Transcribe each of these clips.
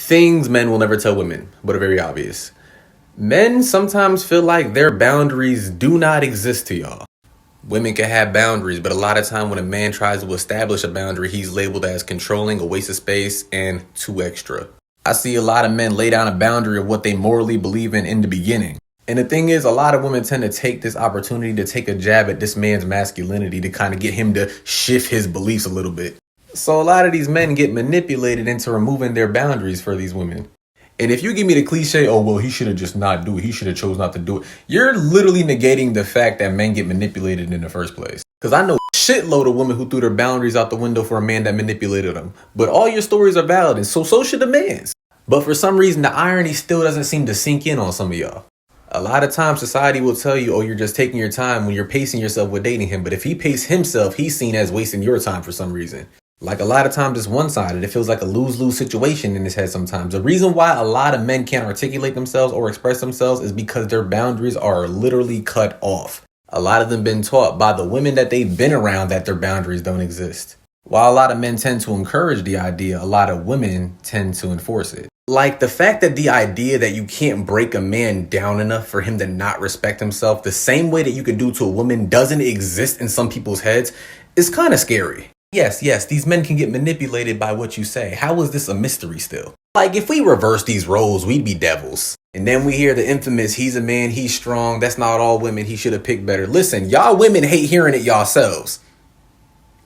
Things men will never tell women, but are very obvious. Men sometimes feel like their boundaries do not exist to y'all. Women can have boundaries, but a lot of time when a man tries to establish a boundary, he's labeled as controlling, a waste of space, and too extra. I see a lot of men lay down a boundary of what they morally believe in the beginning. And the thing is, a lot of women tend to take this opportunity to take a jab at this man's masculinity to kind of get him to shift his beliefs a little bit. So a lot of these men get manipulated into removing their boundaries for these women. And if you give me the cliche, oh, well, he should have just not do it, he should have chose not to do it, you're literally negating the fact that men get manipulated in the first place. Because I know a shitload of women who threw their boundaries out the window for a man that manipulated them. But all your stories are valid, and so should the man's. But for some reason, the irony still doesn't seem to sink in on some of y'all. A lot of times society will tell you, oh, you're just taking your time when you're pacing yourself with dating him. But if he pace himself, he's seen as wasting your time for some reason. Like a lot of times it's one-sided. It feels like a lose-lose situation in his head sometimes. The reason why a lot of men can't articulate themselves or express themselves is because their boundaries are literally cut off. A lot of them been taught by the women that they've been around that their boundaries don't exist. While a lot of men tend to encourage the idea, a lot of women tend to enforce it. Like the fact that the idea that you can't break a man down enough for him to not respect himself the same way that you could do to a woman doesn't exist in some people's heads is kind of scary. Yes, these men can get manipulated by what you say. How is this a mystery still? Like if we reverse these roles, we'd be devils. And then we hear the infamous, he's a man, he's strong, that's not all women, he should have picked better. Listen, y'all women hate hearing it yourselves.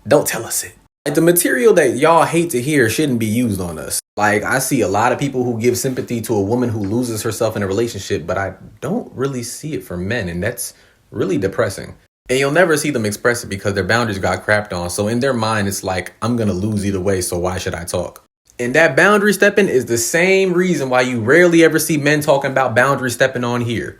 Don't tell us it. Like the material that y'all hate to hear shouldn't be used on us. Like I see a lot of people who give sympathy to a woman who loses herself in a relationship, but I don't really see it for men, and that's really depressing. And you'll never see them express it because their boundaries got crapped on. So in their mind, it's like, I'm going to lose either way, so why should I talk? And that boundary stepping is the same reason why you rarely ever see men talking about boundary stepping on here.